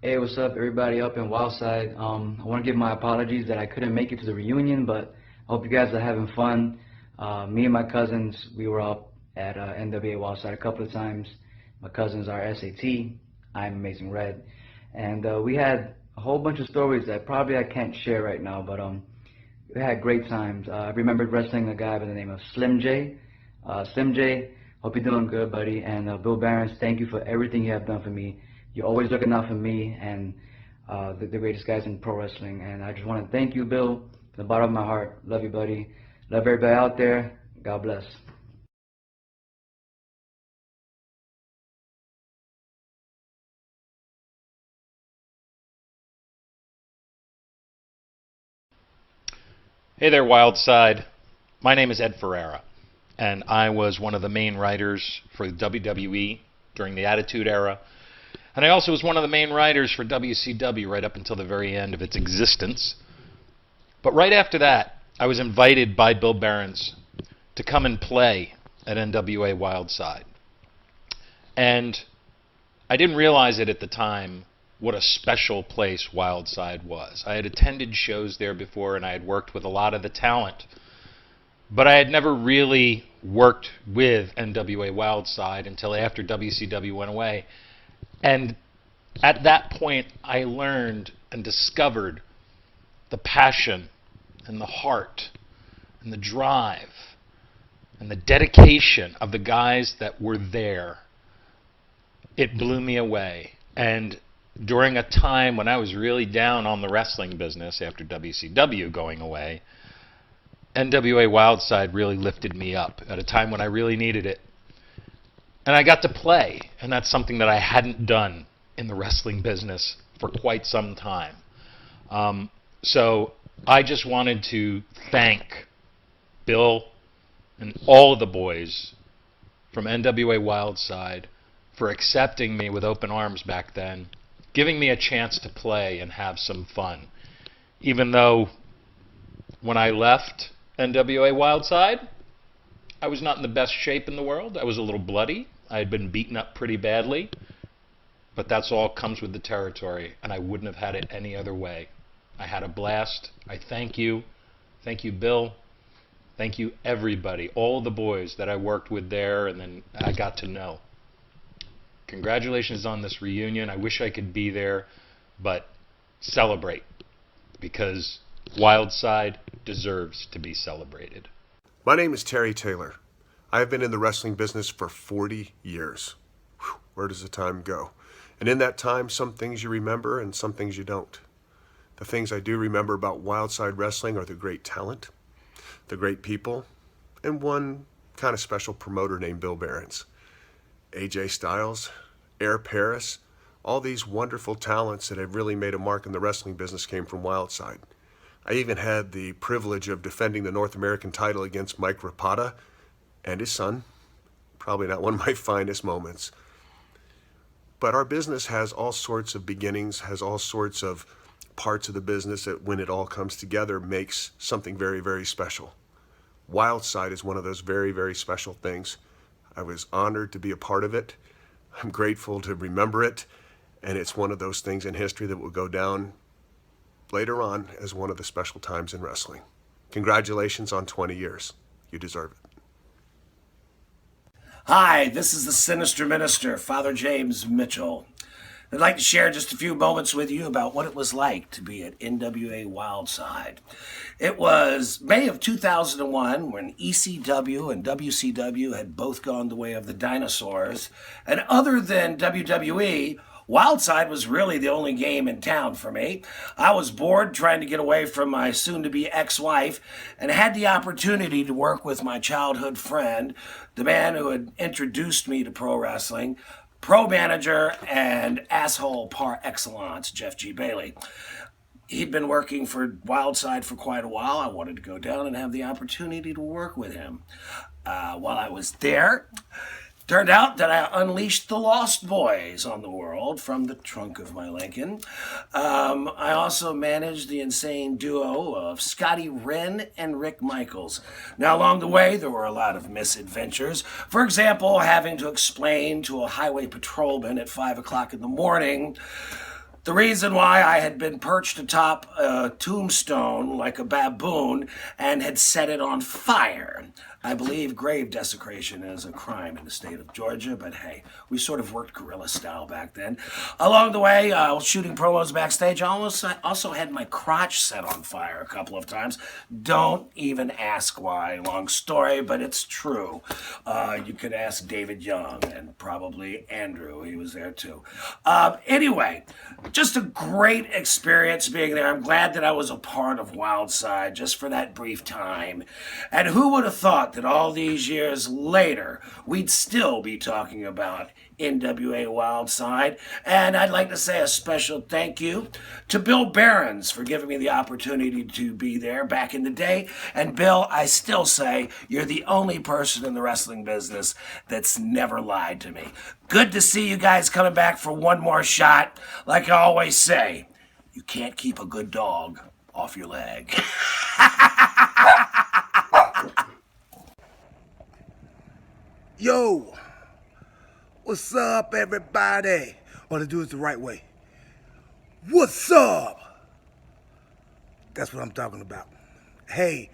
Hey, what's up, everybody up in Wildside? I want to give my apologies that I couldn't make it to the reunion, but I hope you guys are having fun. Me and my cousins, we were up at NWA Wildside a couple of times. My cousins are SAT, I'm Amazing Red, and we had a whole bunch of stories that probably I can't share right now, but we had great times. I remember wrestling a guy by the name of Slim J. Slim J, hope you're doing good, buddy. And Bill Barons, thank you for everything you have done for me. You're always looking out for me and the greatest guys in pro wrestling. And I just want to thank you, Bill, from the bottom of my heart. Love you, buddy. Love everybody out there. God bless. Hey there, Wildside. My name is Ed Ferrara, and I was one of the main writers for WWE during the Attitude Era. And I also was one of the main writers for WCW right up until the very end of its existence. But right after that, I was invited by Bill Barons to come and play at NWA Wildside. And I didn't realize it at the time what a special place Wildside was. I had attended shows there before and I had worked with a lot of the talent, but I had never really worked with NWA Wildside until after WCW went away. And at that point, I learned and discovered the passion and the heart and the drive and the dedication of the guys that were there. It blew me away. And during a time when I was really down on the wrestling business after WCW going away, NWA Wildside really lifted me up at a time when I really needed it. And I got to play, and that's something that I hadn't done in the wrestling business for quite some time. So I just wanted to thank Bill and all of the boys from NWA Wildside for accepting me with open arms back then, giving me a chance to play and have some fun. Even though when I left NWA Wildside, I was not in the best shape in the world. I was a little bloody. I had been beaten up pretty badly. But that's all comes with the territory, and I wouldn't have had it any other way. I had a blast. I thank you. Thank you, Bill. Thank you, everybody, all the boys that I worked with there and then I got to know. Congratulations on this reunion. I wish I could be there, but celebrate, because Wildside deserves to be celebrated. My name is Terry Taylor. I have been in the wrestling business for 40 years. Whew, where does the time go? And in that time, some things you remember and some things you don't. The things I do remember about Wildside Wrestling are the great talent, the great people, and one kind of special promoter named Bill Barons. AJ Styles, Air Paris, all these wonderful talents that have really made a mark in the wrestling business came from Wildside. I even had the privilege of defending the North American title against Mike Rapata and his son. Probably not one of my finest moments. But our business has all sorts of beginnings, has all sorts of parts of the business that when it all comes together makes something very, very special. Wildside is one of those very, very special things. I was honored to be a part of it. I'm grateful to remember it. And it's one of those things in history that will go down later on as one of the special times in wrestling. Congratulations on 20 years. You deserve it. Hi, this is the Sinister Minister, Father James Mitchell. I'd like to share just a few moments with you about what it was like to be at NWA Wildside. It was May of 2001 when ECW and WCW had both gone the way of the dinosaurs. And other than WWE, Wildside was really the only game in town for me. I was bored trying to get away from my soon-to-be ex-wife and had the opportunity to work with my childhood friend, the man who had introduced me to pro wrestling, pro manager and asshole par excellence, Jeff G. Bailey. He'd been working for Wildside for quite a while. I wanted to go down and have the opportunity to work with him. While I was there, turned out that I unleashed the Lost Boys on the world from the trunk of my Lincoln. I also managed the insane duo of Scotty Wren and Rick Michaels. Now, along the way, there were a lot of misadventures. For example, having to explain to a highway patrolman at 5 o'clock in the morning The reason why I had been perched atop a tombstone like a baboon and had set it on fire. I believe grave desecration is a crime in the state of Georgia, but hey, we sort of worked guerrilla style back then. Along the way, shooting promos backstage, I also had my crotch set on fire a couple of times. Don't even ask why. Long story, but it's true. You could ask David Young and probably Andrew. He was there too. Anyway, just a great experience being there. I'm glad that I was a part of Wildside just for that brief time. And who would have thought that all these years later, we'd still be talking about NWA Wildside. And I'd like to say a special thank you to Bill Behrens for giving me the opportunity to be there back in the day. And Bill, I still say you're the only person in the wrestling business that's never lied to me. Good to see you guys coming back for one more shot. Like I always say, you can't keep a good dog off your leg. Yo, what's up, everybody? Oh, to do it the right way. What's up? That's what I'm talking about. Hey,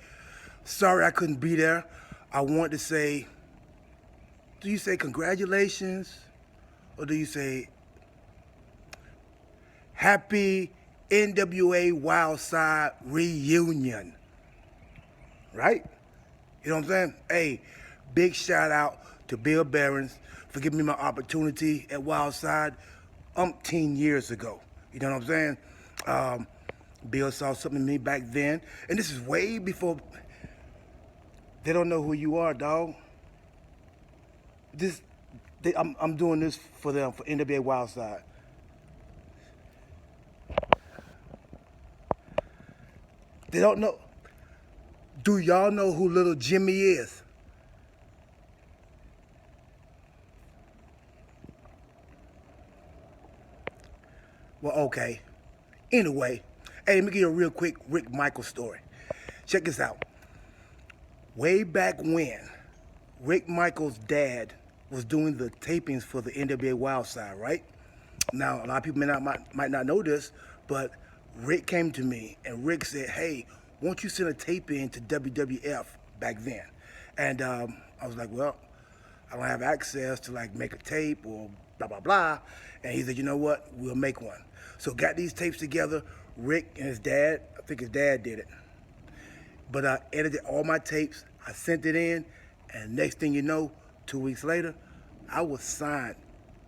sorry I couldn't be there. I wanted to say, do you say congratulations? Or do you say happy NWA Wildside reunion? Right? You know what I'm saying? Hey, big shout out to Bill Behrens for giving me my opportunity at Wildside umpteen years ago. You know what I'm saying? Bill saw something in me back then, and this is way before. They don't know who you are, dog. I'm doing this for them, for NWA Wildside. They don't know. Do y'all know who Little Jimmy is? Well, okay. Anyway, hey, let me give you a real quick Rick Michaels story. Check this out. Way back when, Rick Michaels' dad was doing the tapings for the NWA Wildside, right? Now, a lot of people might not know this, but Rick came to me and Rick said, hey, won't you send a tape in to WWF back then? And I was like, well, I don't have access to like make a tape or blah, blah, blah. And he said, you know what, we'll make one. So got these tapes together, Rick and his dad, I think his dad did it. But I edited all my tapes, I sent it in, and next thing you know, 2 weeks later, I was signed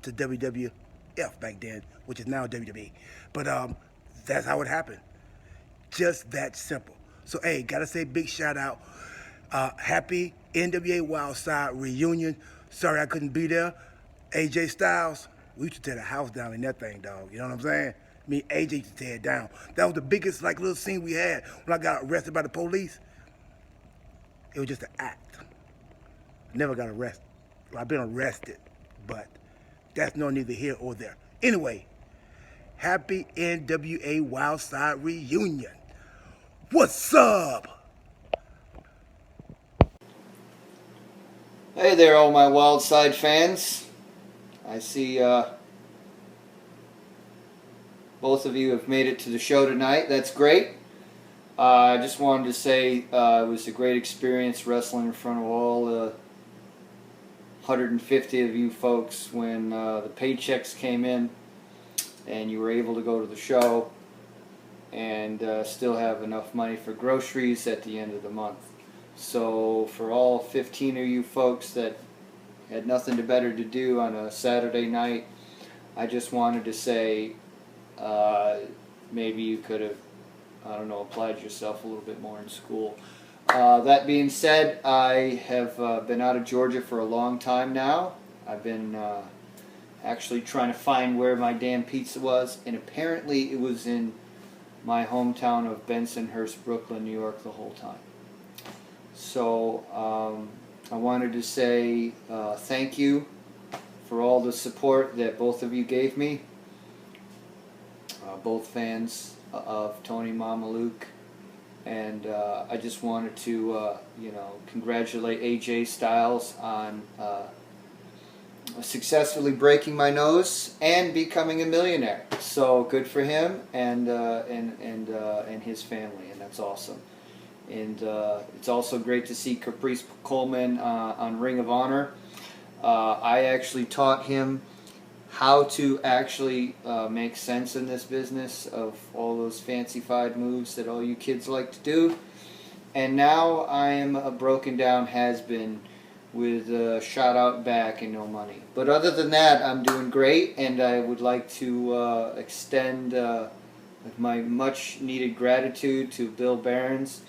to WWF back then, which is now WWE. But that's how it happened. Just that simple. So hey, gotta say big shout out. Happy NWA Wildside reunion. Sorry I couldn't be there. AJ Styles, we used to tear the house down in that thing, dog. You know what I'm saying? Me and AJ used to tear it down. That was the biggest like little scene we had when I got arrested by the police. It was just an act. Never got arrested. Well, I've been arrested, but that's no neither here or there. Anyway, happy NWA Wildside reunion. What's up? Hey there, all my Wildside fans. I see both of you have made it to the show tonight. That's great. I just wanted to say it was a great experience wrestling in front of all 150 of you folks when the paychecks came in and you were able to go to the show and still have enough money for groceries at the end of the month. So for all 15 of you folks that had nothing better to do on a Saturday night, I just wanted to say maybe you could have, I don't know, applied yourself a little bit more in school. That being said, I have been out of Georgia for a long time now. I've been actually trying to find where my damn pizza was, and apparently it was in my hometown of Bensonhurst, Brooklyn, New York the whole time. So I wanted to say thank you for all the support that both of you gave me. Both fans of Tony Mamaluke, and I just wanted to you know, congratulate AJ Styles on successfully breaking my nose and becoming a millionaire. So good for him and his family, and that's awesome. And it's also great to see Caprice Coleman on Ring of Honor. I actually taught him how to actually make sense in this business of all those fancy-fied moves that all you kids like to do. And now I am a broken down has-been with a shot out back and no money. But other than that, I'm doing great, and I would like to extend my much needed gratitude to Bill Behrens,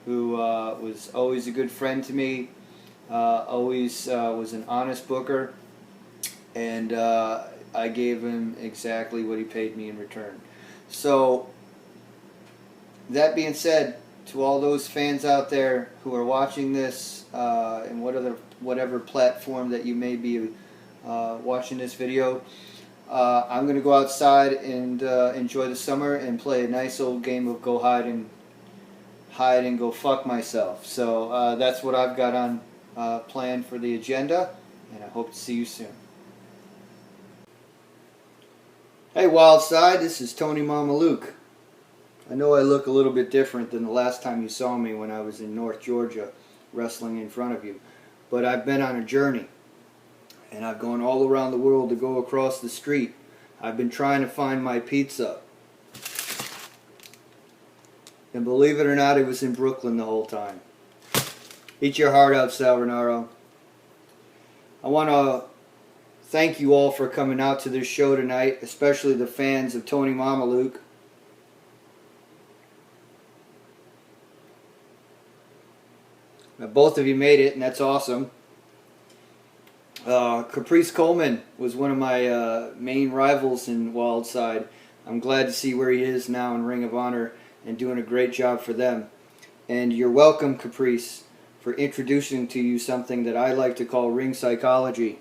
who was always a good friend to me, always was an honest booker, and I gave him exactly what he paid me in return. So, that being said, to all those fans out there who are watching this in whatever platform that you may be watching this video, I'm going to go outside and enjoy the summer and play a nice old game of go hide and go fuck myself. So that's what I've got on planned for the agenda, and I hope to see you soon. Hey Wildside, this is Tony Mamaluke. I know I look a little bit different than the last time you saw me when I was in North Georgia wrestling in front of you, but I've been on a journey, and I've gone all around the world to go across the street. I've been trying to find my pizza, and believe it or not, it was in Brooklyn the whole time. Eat your heart out, Sal RINAURO. I want to thank you all for coming out to this show tonight, especially the fans of Tony Mamaluke. Now, both of you made it, and that's awesome. Caprice Coleman was one of my main rivals in Wildside. I'm glad to see where he is now in Ring of Honor and doing a great job for them. And you're welcome, Caprice, for introducing to you something that I like to call ring psychology.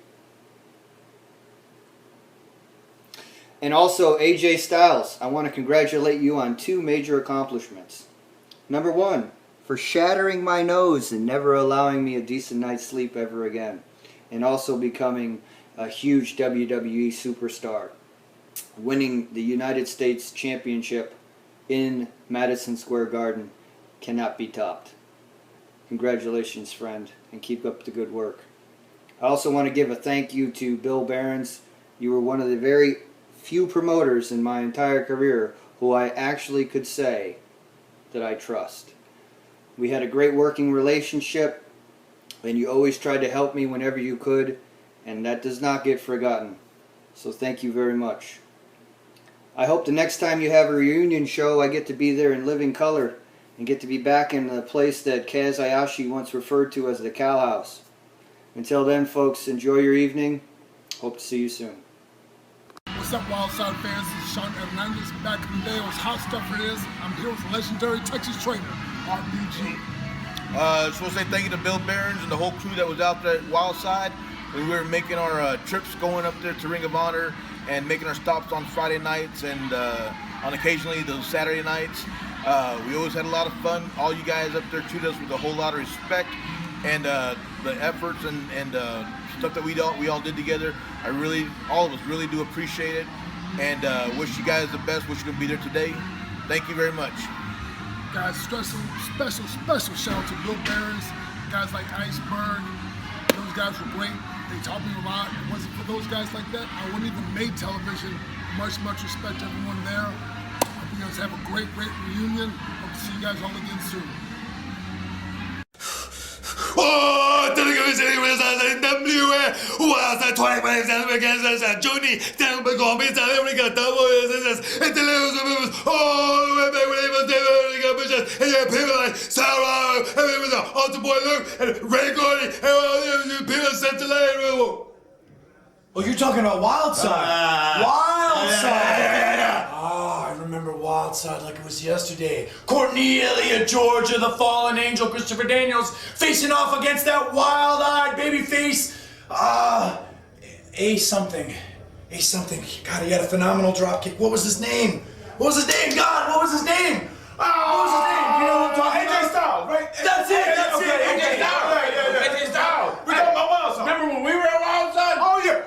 And also, AJ Styles, I want to congratulate you on 2 major accomplishments. Number 1, for shattering my nose and never allowing me a decent night's sleep ever again. And also becoming a huge WWE superstar. Winning the United States Championship in Madison Square Garden cannot be topped. Congratulations, friend, and keep up the good work. I also want to give a thank you to Bill Behrens. You were one of the very few promoters in my entire career who I actually could say that I trust. We had a great working relationship, and you always tried to help me whenever you could, and that does not get forgotten. So thank you very much. I hope the next time you have a reunion show, I get to be there in living color and get to be back in the place that Kaz Hayashi once referred to as the Cow House. Until then, folks, enjoy your evening. Hope to see you soon. What's up, Wildside fans? This is Sean Hernandez. Back in the day, it was Hot Stuff It Is. I'm here with legendary Texas trainer, RBG. I just want to say thank you to Bill Behrens and the whole crew that was out there at Wildside when we were making our trips going up there to Ring of Honor and making our stops on Friday nights and on occasionally those Saturday nights. We always had a lot of fun. All you guys up there treated us with a whole lot of respect, and the efforts and stuff that we all did together, all of us really do appreciate it, and wish you guys the best. Wish you could be there today. Thank you very much. Guys, special shout out to Bill Behrens, guys like Iceberg. Those guys were great. They taught me a lot. If it wasn't for those guys like that, I wouldn't even make television. Much respect to everyone there. Hope you guys have a great reunion. Hope to see you guys all again soon. Oh, Wildside 20 against Johnny. Then we're going to be and people like Sarah, and Alter Boy Luke, and Ray Gordy, and all the people sent to Lane. Oh, you're talking about Wildside. Wildside. Oh, I remember Wildside like it was yesterday. Cornelia, Georgia, the fallen angel, Christopher Daniels, facing off against that wild-eyed baby face. A something. God, he had a phenomenal drop kick. What was his name? God, what was his name? What was his name? You know what I'm talking about? AJ Styles, right? That's it. AJ Styles. We're talking about Wildside. Remember when we were at Wildside? Oh, yeah.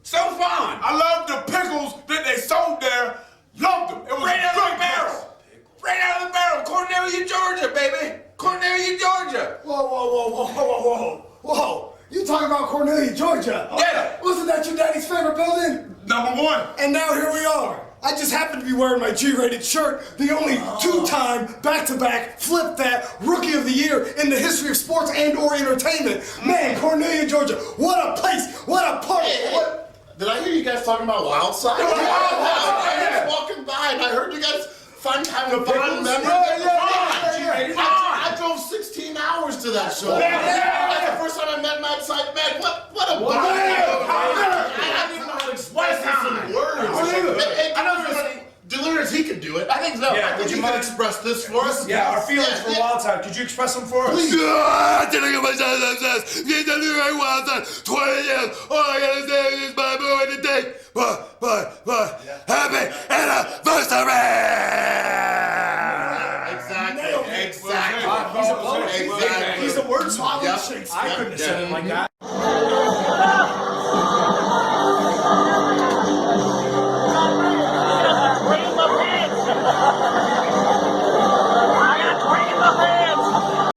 So fun. I love the pickles that they sold there. Loved them. It was right out of the barrel. Right out of the barrel. Cornelia, Georgia, baby. Cornelia, Georgia. Whoa. You talking about Cornelia, Georgia? Yeah. Wasn't that your daddy's favorite building? Number one. And now here we are. I just happen to be wearing my G-rated shirt, the only two-time, back-to-back, flip that, rookie of the year in the history of sports and or entertainment. Man, Cornelia, Georgia, what a place, what a park. What? Did I hear you guys talking about Wildside? I was walking by and I heard you guys having a fun memory. I drove 16 hours to that show. That's the first time I met Matt Side. Man, what a body. I didn't even know how to express this in words. I know Delirious, he could do it. I think so. Yeah, would you mind express this for us? Yeah, our feelings for Wildside. Could you express them for us? Please. I didn't get my senses. You did the right Wildside. 20 years. All I gotta say is my boy today. But, happy anniversary! Exactly. He's a poet. He's a wordsmith. Yep. I couldn't have said it like that.